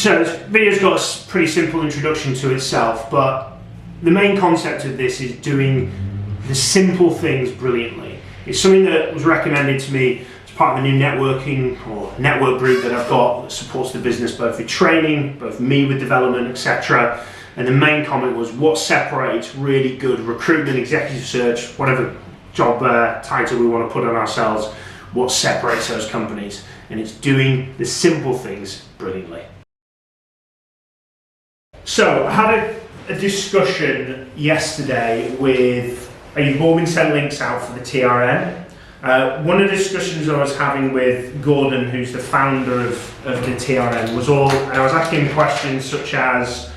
So this video's got a pretty simple introduction to itself, but the main concept of this is doing the simple things brilliantly. It's something that was recommended to me as part of a new networking or network group that I've got that supports the business both with training, both me with development, etc. And the main comment was what separates really good recruitment, executive search, whatever job title we want to put on ourselves, what separates those companies. And it's doing the simple things brilliantly. So I had a discussion yesterday with, you've all been sent links out for the TRN. One of the discussions I was having with Gordon, who's the founder of the TRN, was and I was asking questions such as,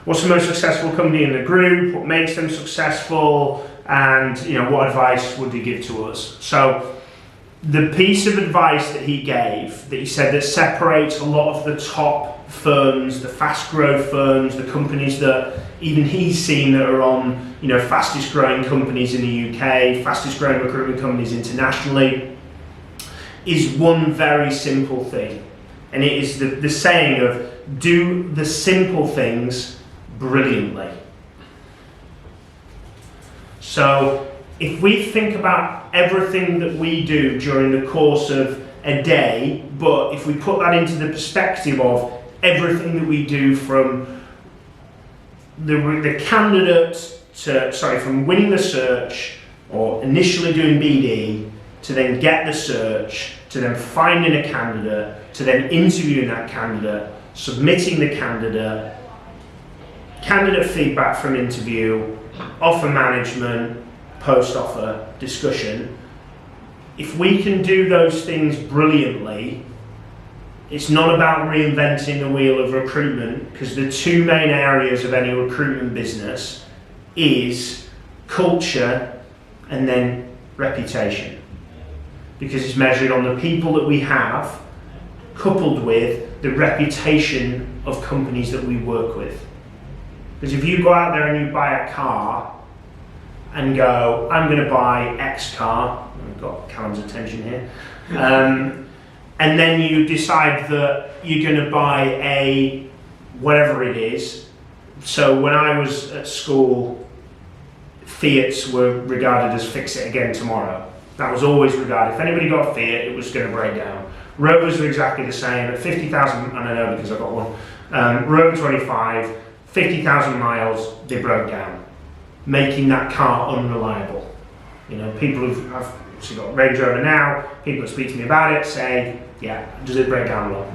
what's the most successful company in the group, what makes them successful, and what advice would he give to us? So the piece of advice that he gave, that he said that separates a lot of the top firms, the fast growth firms, the companies that even he's seen that are on, fastest growing companies in the UK, fastest growing recruitment companies internationally, is one very simple thing. And it is the saying of do the simple things brilliantly. So if we think about everything that we do during the course of a day, but if we put that into the perspective of everything that we do from the candidate from winning the search or initially doing BD to then get the search, to then finding a candidate, to then interviewing that candidate, submitting the candidate feedback from interview, offer management, post-offer discussion. If we can do those things brilliantly, it's not about reinventing the wheel of recruitment, because the two main areas of any recruitment business is culture and then reputation, because it's measured on the people that we have coupled with the reputation of companies that we work with. Because if you go out there and you buy a car and go, I'm going to buy X car, I've got Callum's attention here, and then you decide that you're going to buy a whatever it is. So when I was at school, Fiats were regarded as fix it again tomorrow. That was always regarded. If anybody got a Fiat, it was going to break down. Rovers were exactly the same. At 50,000, and I know because I got one, Rover 25, 50,000 miles, they broke down, making that car unreliable. People who've obviously got Range Rover now, people who speak to me about it say, yeah, does it break down a lot?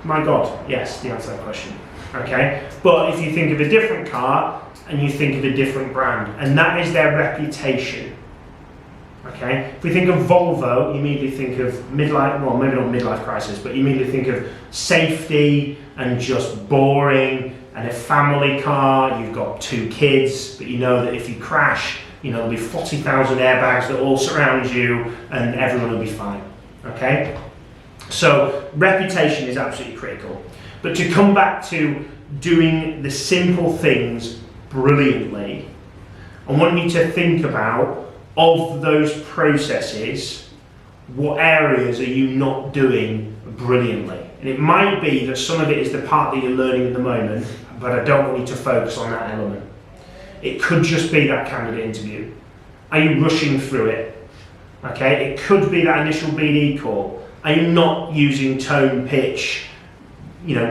My God, yes, the answer to that question. Okay, but if you think of a different car and you think of a different brand, and that is their reputation. Okay, if we think of Volvo, you immediately think of midlife, well, maybe not midlife crisis, but you immediately think of safety and just boring, and a family car. You've got 2 kids, but you know that if you crash, there'll be 40,000 airbags that all surround you and everyone will be fine. Okay? So reputation is absolutely critical. But to come back to doing the simple things brilliantly, I want you to think about, of those processes, what areas are you not doing brilliantly? And it might be that some of it is the part that you're learning at the moment, but I don't want you to focus on that element. It could just be that candidate interview. Are you rushing through it? Okay, it could be that initial BD call. Are you not using tone, pitch,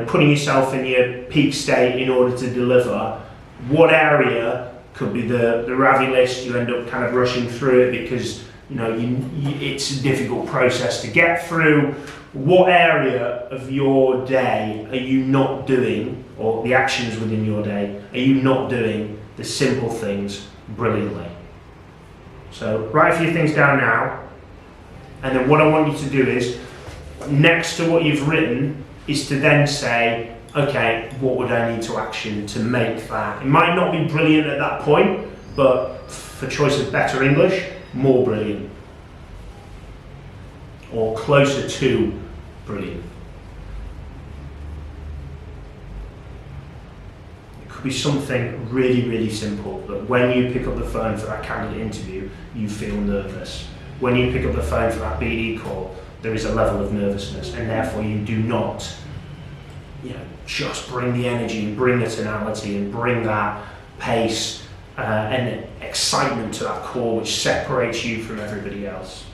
putting yourself in your peak state in order to deliver? What area could be the Ravi list? You end up kind of rushing through it because it's a difficult process to get through. What area of your day are you not doing, or the actions within your day, are you not doing the simple things brilliantly? So write a few things down now, and then what I want you to do is, next to what you've written, is to then say, okay, what would I need to action to make that? It might not be brilliant at that point, but for choice of better English, more brilliant. Or closer to brilliant. It could be something really, really simple, that when you pick up the phone for that candidate interview, you feel nervous. When you pick up the phone for that BD call, there is a level of nervousness, and therefore you do not just bring the energy and bring the tonality and bring that pace and excitement to that call, which separates you from everybody else.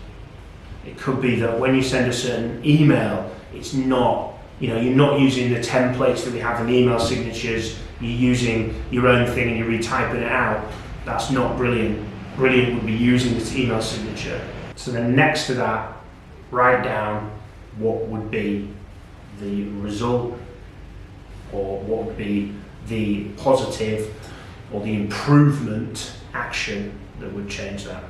It could be that when you send a certain email, it's not, you're not using the templates that we have in email signatures, you're using your own thing and you're retyping it out. That's not brilliant. Brilliant would be using this email signature. So then next to that, write down what would be the result, or what would be the positive or the improvement action that would change that.